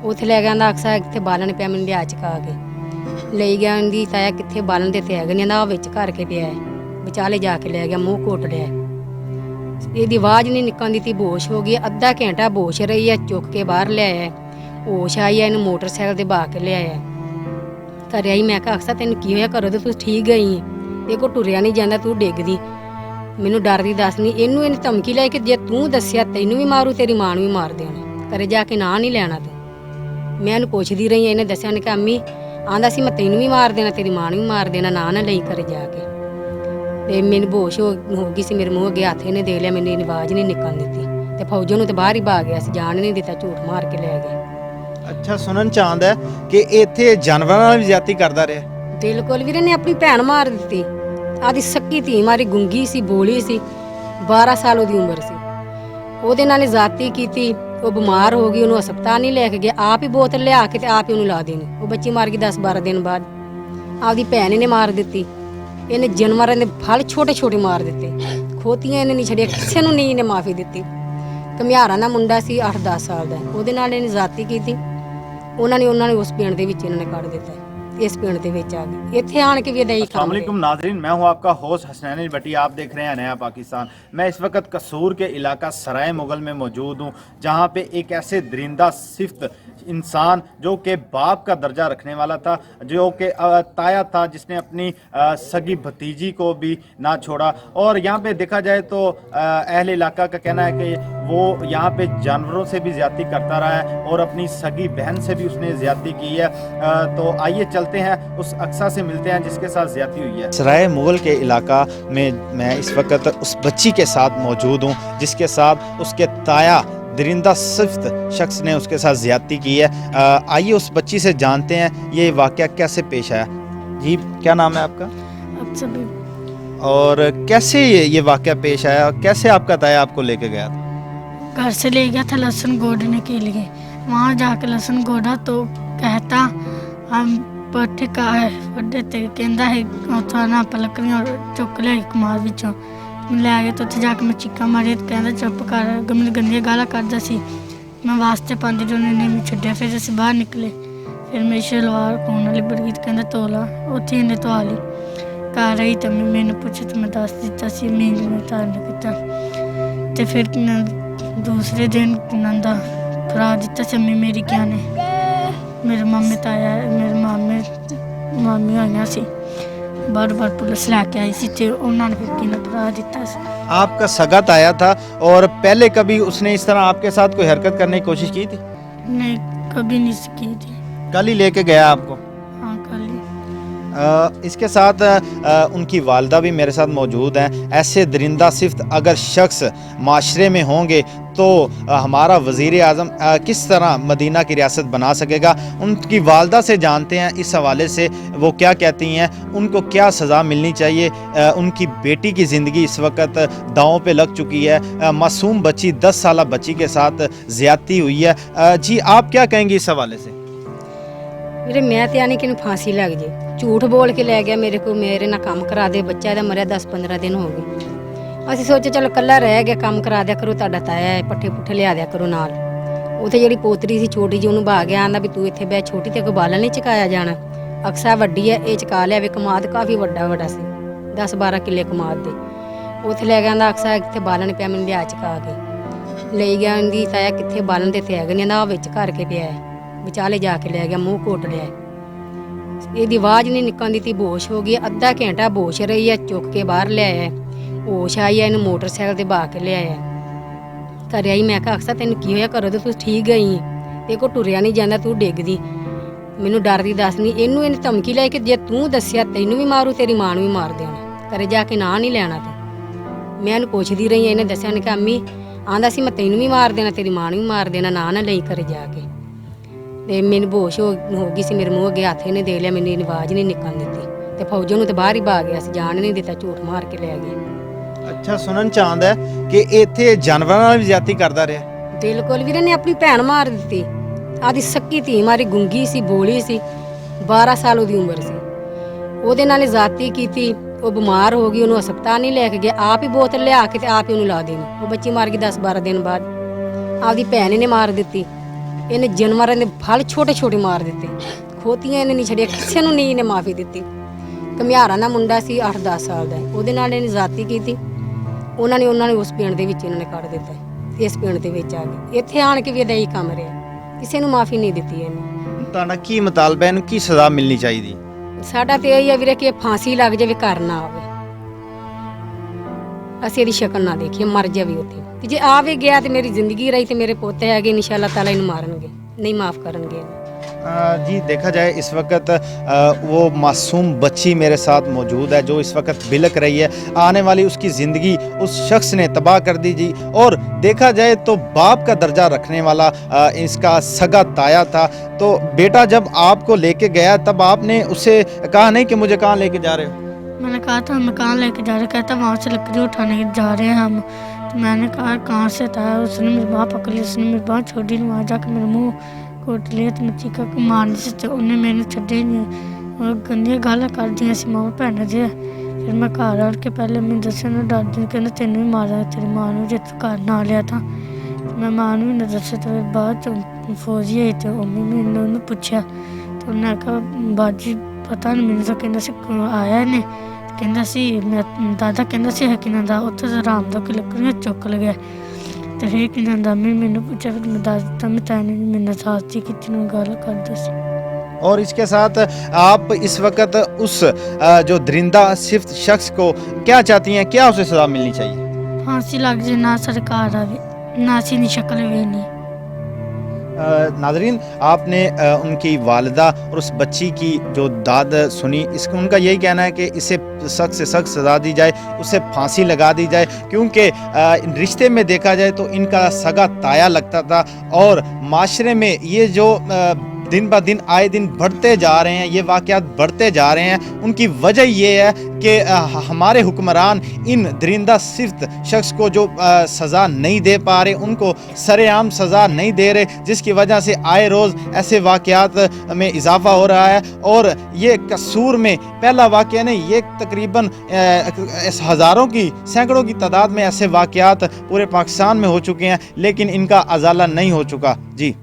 ਉੱਥੇ ਲੈ ਗਿਆ ਆਂਦਾ ਅਕਸਾ ਕਿੱਥੇ ਬਾਲਣ ਪਿਆ ਮੈਨੂੰ ਲਿਆ ਚਕਾ ਕੇ ਲਈ ਗਿਆ ਉਹਦੀ ਤਾਇਆ ਕਿੱਥੇ ਬਾਲਣ ਦੇ ਤੇ ਹੈਗੇ ਨਹੀਂ ਆਂਦਾ ਵਿੱਚ ਘਰ ਕੇ ਪਿਆ ਹੈ ਵਿਚਾਲੇ ਜਾ ਕੇ ਲੈ ਗਿਆ ਮੂੰਹ ਘੋਟ ਲਿਆ ਇਹਦੀ ਆਵਾਜ਼ ਨਹੀਂ ਨਿਕਲਦੀ ਤੀ ਬੋਸ਼ ਹੋ ਗਈ ਅੱਧਾ ਘੰਟਾ ਬੋਸ਼ ਰਹੀ ਹੈ ਚੁੱਕ ਕੇ ਬਾਹਰ ਲਿਆਇਆ ਹੋਸ਼ ਆਈ ਹੈ ਇਹਨੂੰ ਮੋਟਰਸਾਈਕਲ ਤੇ ਬਾ ਕੇ ਲਿਆਇਆ ਘਰੇ ਆਈ ਮੈਂ ਕਿਹਾ ਅਕਸਾ ਤੈਨੂੰ ਕੀ ਹੋਇਆ ਘਰੋਂ ਤੇ ਤੂੰ ਠੀਕ ਗਈ ਹੈ ਇਹ ਕੋ ਟੁਰਿਆ ਨਹੀਂ ਜਾਂਦਾ ਤੂੰ ਡਿੱਗਦੀ ਮੈਨੂੰ ਡਰਦੀ ਦੱਸ ਨਹੀਂ ਇਹਨੂੰ ਇਹਨੇ ਧਮਕੀ ਲੈ ਕੇ ਜੇ ਤੂੰ ਦੱਸਿਆ ਤੈਨੂੰ ਵੀ ਮਾਰੂ ਤੇਰੀ ਮਾਂ ਨੂੰ ਵੀ ਮਾਰ ਦੇਣਾ ਘਰੇ ਜਾ ਕੇ ਨਾ ਨਹੀਂ ਲੈਣਾ ਤੂੰ ਮੈਂ ਇਹਨੂੰ ਪੁੱਛਦੀ ਰਹੀ ਇਹਨੇ ਦੱਸਿਆ ਨੇ ਕਿ ਅੰਮੀ ਆਂਦਾ ਸੀ ਮੈਂ ਤੈਨੂੰ ਵੀ ਮਾਰ ਦੇਣਾ ਤੇਰੀ ਮਾਂ ਨੂੰ ਵੀ ਮਾਰ ਦੇਣਾ ਨਾ ਲਈ ਘਰੇ ਜਾ ਕੇ ਤੇ ਮੈਨੂੰ ਬੋਸ਼ ਹੋ ਗਈ ਸੀ ਮੇਰੇ ਮੂੰਹ ਅੱਗੇ ਹੱਥ ਇਹਨੇ ਦੇ ਲਿਆ ਮੈਨੂੰ ਇਹਦੀ ਆਵਾਜ਼ ਨਹੀਂ ਨਿਕਲਣ ਦਿੱਤੀ ਤੇ ਫੌਜੋਂ ਨੂੰ ਤੇ ਬਾਹਰ ਹੀ ਭਾ ਗਿਆ ਸੀ ਜਾਣ ਨਹੀਂ ਦਿੱਤਾ ਝੂਠ ਮਾਰ ਕੇ ਲੈ ਗਿਆ। ਅੱਛਾ ਸੁਣਨ ਚ ਆਉਂਦਾ ਹੈ ਕਿ ਇੱਥੇ ਜਾਨਵਰਾਂ ਨਾਲ ਵੀ ਜ਼ਿਆਦਤੀ ਕਰਦਾ ਰਿਹਾ। ਬਿਲਕੁਲ ਵੀਰੇ ਨੇ ਆਪਣੀ ਭੈਣ ਮਾਰ ਦਿੱਤੀ ਆਦੀ ਸੱਕੀ ਧੀ ਮਾਰੀ ਗੁੰਗੀ ਸੀ ਬੋਲੀ ਸੀ 12 ਸਾਲ ਉਹਦੀ ਉਮਰ ਸੀ ਉਹਦੇ ਨਾਲ ਜ਼ਾਤੀ ਕੀਤੀ ਉਹ ਬਿਮਾਰ ਹੋ ਗਈ ਉਹਨੂੰ ਹਸਪਤਾਲ ਨਹੀਂ ਲੈ ਕੇ ਗਿਆ ਆਪ ਹੀ ਬੋਤਲ ਲਿਆ ਕੇ ਤੇ ਆਪ ਹੀ ਉਹਨੂੰ ਲਾ ਦੇਣੀ ਉਹ ਬੱਚੀ ਮਰ ਗਈ 10-12 ਦਿਨ ਬਾਅਦ ਆਪਦੀ ਭੈਣ ਨੇ ਮਾਰ ਦਿੱਤੀ ਇਹਨੇ ਜਾਨਵਰਾਂ ਦੇ ਫਲ ਛੋਟੇ ਛੋਟੇ ਮਾਰ ਦਿੱਤੇ ਖੋਤੀਆਂ ਇਹਨੇ ਨਹੀਂ ਛੱਡਿਆ ਕਿਸੇ ਨੂੰ ਨਹੀਂ ਇਹਨੇ ਮਾਫੀ ਦਿੱਤੀ ਘਮਿਆਰਾਂ ਦਾ ਮੁੰਡਾ ਸੀ 8-10 ਸਾਲ ਦਾ ਉਹਦੇ ਨਾਲ ਇਹਨੇ ਜ਼ਾਤੀ ਕੀਤੀ ਉਹਨਾਂ ਨੇ ਉਸ ਪਿੰਡ ਦੇ ਵਿੱਚ ਇਹਨਾਂ ਨੇ ਕੱਢ ਦਿੱਤਾ इस पिंड के विच आ गई इत्थे आण के भी अदा ही काम। अस्सलामुअलैकुम नाज़रीन, मैं हूं आपका होस्ट हसनैन भट्टी। आप देख रहे हैं नया पाकिस्तान। मैं इस वक्त कसूर के इलाका सराय मुगल में मौजूद हूं जहां पे एक ऐसे दरिंदा सिफ्त इंसान जो कि बाप का दर्जा रखने वाला था, जो कि ताया था, जिसने अपनी सगी भतीजी को भी ना छोड़ा। और यहाँ पे देखा जाए तो अहले इलाका का कहना है कि वो यहाँ पे जानवरों से भी ज़्यादती करता रहा है और अपनी सगी बहन से भी उसने ज़्यादती की है। तो आइए चलते हैं उस अक्सा से मिलते हैं जिसके साथ ज़्यादती हुई है। सराय मुगल के इलाका में मैं इस वक्त उस बच्ची के साथ मौजूद हूँ जिसके साथ उसके ताया दरिंदा सिफ्त शख्स ने उसके साथ ज़्यादती की है। आइए उस बच्ची से जानते हैं ये वाक़या कैसे पेश आया। जी क्या नाम है आपका? और कैसे ये वाक़या पेश आया, कैसे आपका ताया आपको लेके गया था? घर से ले गया था लहसुन गोदने के लिए। वहाँ जाके लहसुन गोदा तो कहता हम पट्टे का है पट्टे ते कहता है थाना पलकनी और चुक लिया कुमार विचों ले गए तो उत्थे जाके मैं चीका मारी तो कहता चुप कर गंदी गंदियां गालां करदा सी। मैं वास्ते पांदी जो उन्हें नहीं छड्डिया। फिर असीं बाहर निकले, फिर मेरी शलवार पाउण वाली बड़ी तो कहता तोला उत्थे इन्हें धोआ ली। घर आई तो मैंने पूछा तो मैं दस दिता सी मैं धारण किता। ते फिर दूसरे दिन नंदा फरा दिता सी अम्मी मेरी क्या ने मेरे मामे ताया मेरे मामी आईयां सी बार बार पुलिस लैके आई सी ते उन्होंने फिर किने फरा दिता सी। आपका सगा ताया था और पहले कभी उसने इस तरह आपके साथ कोई हरकत करने की कोशिश की थी? नहीं कभी नहीं की थी। कल ही लेके गया आपको? हाँ कल ही। इसके साथ उनकी वालदा भी मेरे साथ मौजूद हैं। ऐसे दरिंदा सिफ्त अगर शख्स माशरे में होंगे तो हमारा वज़ीर आज़म किस तरह मदीना की रियासत बना सकेगा। उनकी वालदा से जानते हैं इस हवाले से वो क्या कहती हैं, उनको क्या सज़ा मिलनी चाहिए। उनकी बेटी की ज़िंदगी इस वक्त दांव पे लग चुकी है। मासूम बच्ची 10 साल बच्ची के साथ ज़्यादती हुई है। जी आप क्या कहेंगी इस हवाले से? ਵੀਰੇ ਮੈਂ ਤੇ ਆਨੀ ਕਿ ਨੂੰ ਫਾਂਸੀ ਲੱਗ ਜੇ ਝੂਠ ਬੋਲ ਕੇ ਲੈ ਗਿਆ ਮੇਰੇ ਨਾਲ ਕੰਮ ਕਰਾ ਦੇ ਬੱਚਾ ਇਹਦਾ ਮਰਿਆ 10-15 ਦਿਨ ਹੋ ਗਏ। ਅਸੀਂ ਸੋਚਿਆ ਚਲੋ ਕੱਲਾ ਰਹਿ ਗਿਆ ਕੰਮ ਕਰਾ ਦਿਆ ਕਰੋ ਤੁਹਾਡਾ ਤਾਇਆ ਹੈ ਪੱਠੇ ਪੁੱਠੇ ਲਿਆ ਦਿਆ ਕਰੋ ਨਾਲ। ਉੱਥੇ ਜਿਹੜੀ ਪੋਤਰੀ ਸੀ ਛੋਟੀ ਜਿਹੀ ਉਹਨੂੰ ਭਾ ਗਿਆ ਆਂਦਾ ਵੀ ਤੂੰ ਇੱਥੇ ਬੈ ਛੋਟੀ ਤੇ ਕੋਈ ਬਾਲਣ ਨਹੀਂ ਚਕਾਇਆ ਜਾਣਾ। ਅਕਸਾ ਵੱਡੀ ਹੈ ਇਹ ਚਕਾ ਲਿਆ ਵੇ ਕਮਾਦ ਕਾਫੀ ਵੱਡਾ ਸੀ 10-12 ਕਿੱਲੇ ਕਮਾਦ ਦੇ। ਉੱਥੇ ਲੈ ਗਿਆ ਆਂਦਾ ਅਕਸਾ ਕਿੱਥੇ ਬਾਲਣ ਪਿਆ ਮੈਨੂੰ ਲਿਆ ਚਕਾ ਕੇ ਲਈ ਗਿਆ ਉਹਦੀ ਤਾਇਆ ਕਿੱਥੇ ਬਾਲਣ ਦੇ ਤੇ ਹੈਗੇ ਨਹੀਂ ਆਂਦਾ ਵਿੱਚ ਘਰ ਕੇ ਪਿਆ ਹੈ ਵਿਚਾਲੇ ਜਾ ਕੇ ਲੈ ਗਿਆ ਮੂੰਹ ਘੋਟ ਲਿਆ ਇਹਦੀ ਆਵਾਜ਼ ਨਹੀਂ ਨਿਕਲਦੀ ਤੀ ਬੋਸ਼ ਹੋ ਗਈ ਅੱਧਾ ਘੰਟਾ ਬੋਸ਼ ਰਹੀ ਹੈ ਚੁੱਕ ਕੇ ਬਾਹਰ ਲਿਆਇਆ ਹੋਸ਼ ਆਈ ਹੈ ਇਹਨੂੰ ਮੋਟਰਸਾਈਕਲ ਤੇ ਬਾ ਕੇ ਲਿਆਇਆ ਘਰੇ ਆਈ ਮੈਂ ਕਿਹਾ ਅਕਸਾ ਤੈਨੂੰ ਕੀ ਹੋਇਆ ਘਰੋਂ ਤੇ ਤੂੰ ਠੀਕ ਗਈ ਤੇ ਕੋ ਟੁਰਿਆ ਨਹੀਂ ਜਾਂਦਾ ਤੂੰ ਡਿੱਗਦੀ ਮੈਨੂੰ ਡਰਦੀ ਦੱਸ ਨਹੀਂ ਇਹਨੂੰ ਇਹਨੇ ਧਮਕੀ ਲੈ ਕੇ ਜੇ ਤੂੰ ਦੱਸਿਆ ਤੈਨੂੰ ਵੀ ਮਾਰੂ ਤੇਰੀ ਮਾਂ ਨੂੰ ਵੀ ਮਾਰ ਦੇਣਾ ਘਰੇ ਜਾ ਕੇ ਨਾ ਨਹੀਂ ਲੈਣਾ ਤੂੰ। ਮੈਂ ਇਹਨੂੰ ਪੁੱਛਦੀ ਰਹੀ ਇਹਨੇ ਦੱਸਿਆ ਨੇ ਕਿ ਅੰਮੀ ਆਂਦਾ ਸੀ ਮੈਂ ਤੈਨੂੰ ਵੀ ਮਾਰ ਦੇਣਾ ਤੇਰੀ ਮਾਂ ਨੂੰ ਵੀ ਮਾਰ ਦੇਣਾ ਨਾ ਲਈ ਘਰੇ ਜਾ ਕੇ। ਤੇ ਮੈਨੂੰ ਬੋਸ਼ ਹੋ ਗਈ ਸੀ ਮੇਰੇ ਮੂੰਹ ਅੱਗੇ ਹੱਥ ਇਹਨੇ ਦੇ ਲਿਆ ਮੈਨੂੰ ਇਹਦੀ ਆਵਾਜ਼ ਨਹੀਂ ਨਿਕਲਣ ਦਿੱਤੀ ਤੇ ਫੌਜੋਂ ਨੂੰ ਤੇ ਬਾਹਰ ਹੀ ਭਾ ਗਿਆ ਸੀ ਜਾਣ ਨਹੀਂ ਦਿੱਤਾ ਝੂਠ ਮਾਰ ਕੇ ਲੈ ਗਏ। ਅੱਛਾ ਸੁਣਨ ਚ ਆਉਂਦਾ ਹੈ ਕਿ ਇੱਥੇ ਜਾਨਵਰਾਂ ਨਾਲ ਵੀ ਜ਼ਿਆਦਤੀ ਕਰਦਾ ਰਿਹਾ। ਬਿਲਕੁਲ ਵੀਰੇ ਨੇ ਆਪਣੀ ਭੈਣ ਮਾਰ ਦਿੱਤੀ ਆਦੀ ਸੱਕੀ ਧੀ ਮਾਰੀ ਗੁੰਗੀ ਸੀ ਬੋਲੀ ਸੀ 12 ਸਾਲ ਉਹਦੀ ਉਮਰ ਸੀ ਉਹਦੇ ਨਾਲ ਜ਼ਾਤੀ ਕੀਤੀ ਉਹ ਬਿਮਾਰ ਹੋ ਗਈ ਉਹਨੂੰ ਹਸਪਤਾਲ ਨਹੀਂ ਲੈ ਕੇ ਗਿਆ ਆਪ ਹੀ ਬੋਤਲ ਲਿਆ ਕੇ ਤੇ ਆਪ ਹੀ ਉਹਨੂੰ ਲਾ ਦੇਣੀ ਉਹ ਬੱਚੀ ਮਰ ਗਈ 10-12 ਦਿਨ ਬਾਅਦ ਆਪਦੀ ਭੈਣ ਨੇ ਮਾਰ ਦਿੱਤੀ ਇਹਨੇ ਜਾਨਵਰਾਂ ਦੇ ਫਲ ਛੋਟੇ ਛੋਟੇ ਮਾਰ ਦਿੱਤੇ, ਖੋਤੀਆਂ ਇਹਨੇ ਨਹੀਂ ਛੱਡਿਆ, ਕਿਸੇ ਨੂੰ ਨਹੀਂ ਇਹਨੇ ਮਾਫੀ ਦਿੱਤੀ। ਘੁਮਿਆਰਾਂ ਦਾ ਮੁੰਡਾ ਸੀ 8-10 ਸਾਲ ਦਾ, ਉਹਦੇ ਨਾਲ ਇਹਨੇ ਜ਼ਾਤੀ ਕੀਤੀ। ਉਹਨਾਂ ਨੇ ਉਸ ਪਿੰਡ ਦੇ ਵਿੱਚ ਇਹਨਾਂ ਨੇ ਕੱਢ ਦਿੱਤਾ, ਇਸ ਪਿੰਡ ਦੇ ਵਿੱਚ ਆ ਗਏ। ਇੱਥੇ ਆਣ ਕੇ ਵੀ ਇਹਦਾ ਹੀ ਕੰਮ ਰਿਹਾ, ਕਿਸੇ ਨੂੰ ਮਾਫੀ ਨਹੀਂ ਦਿੱਤੀ ਇਹਨੇ। ਤੁਹਾਡਾ ਕੀ ਮੁਤਾਲਬਾ, ਇਹਨੂੰ ਕੀ ਸਜ਼ਾ ਮਿਲਣੀ ਚਾਹੀਦੀ? ਸਾਡਾ ਤੇ ਇਹ ਆ ਵੀਰੇ ਕਿ ਇਹ ਫਾਂਸੀ ਲੱਗ ਜਾਵੇ, ਘਰ ਨਾ ਆਵੇ, ਅਸੀਂ ਇਹਦੀ ਸ਼ਕਲ ਨਾ ਦੇਖੀਏ, ਮਰ ਜਾਵੇ ਉੱਥੇ। ਤੇ ਜੇ ਆ ਵੀ ਗਿਆ ਤੇ ਮੇਰੀ ਜ਼ਿੰਦਗੀ ਰਹੀ ਤੇ ਮੇਰੇ ਪੋਤੇ ਹੈਗੇ, ਇਨਸ਼ਾਅੱਲਾ ਤਾਲਾ ਇਹਨੂੰ ਮਾਰਨਗੇ, ਨਹੀਂ ਮਾਫ ਕਰਨਗੇ ਇਹਨੂੰ। जी देखा जाए इस वक्त वो मासूम बच्ची मेरे साथ मौजूद है जो इस वक्त बिलक रही है। आने वाली उसकी ज़िंदगी उस शख्स ने तबाह कर दी जी। और देखा जाए तो बाप का दर्जा रखने वाला इसका सगा ताया था। तो बेटा जब आपको लेके गया तब आपने उससे कहा नहीं कि मुझे कहाँ लेके जा रहे हो? मैंने कहा था हम कहाँ लेके जा रहे, कहता वहाँ से लकड़ी उठाने जा रहे हैं हम। तो मैंने कहा कहाँ से था, उसने मेरी बाँह पकड़ ली, उसने मेरी बाँह छोड़ी, वहाँ जाकर मेरे मुँह कोट लिया तो मैं चीखा मारने से तो उन्हें मैंने छड्डे नहीं और गंदियां गालां कर दी सी मां भैन जे। फिर मैं घर आड़ के पहले मैं दस्या ना डरदी कहना तेन भी मारा तेरी मां जे तू घर ना लिया था। मैं मां भी नहीं दस्या। तो बाद फौजी आई तो मैंने उन्होंने पूछा तो उन्हें आखा बाजी पता नहीं मैंने तो कहना आया ने कहना सी मैं दादा कहना सी हकीना दा उत्थे राम दा कि लकड़ियां चुक लगे। तो फिर कि मैंने पूछा फिर मैं दस दिता मैं तैने मैंने साथी कितनी गल कर दसी। और इसके साथ आप इस वक्त उस जो दरिंदा सिफ्त शख्स को क्या चाहती हैं, क्या उसे सज़ा मिलनी चाहिए? फांसी लग जाए, ना सरकार आवे, ना सी शक्ल भी नहीं। नाज़रीन आपने उनकी वालिदा और उस बच्ची की जो दाद सुनी, इसका उनका यही कहना है कि इसे सख्त से सख्त सज़ा दी जाए, उसे फांसी लगा दी जाए। क्योंकि रिश्ते में देखा जाए तो इनका सगा ताया लगता था और माशरे में ये जो दिन ब दिन आए दिन बढ़ते जा रहे हैं, ये वाक़यात बढ़ते जा रहे हैं। उनकी वजह ये है कि हमारे हुक्मरान इन दरिंदा सिफ्त शख्स को जो सज़ा नहीं दे पा रहे, उनको सरेआम सज़ा नहीं दे रहे, जिसकी वजह से आए रोज़ ऐसे वाक़यात में इजाफ़ा हो रहा है। और ये कसूर में पहला वाक़या नहीं, ये तकरीबन हज़ारों की सैकड़ों की तादाद में ऐसे वाक़यात पूरे पाकिस्तान में हो चुके हैं, लेकिन इनका अजाला नहीं हो चुका। जी।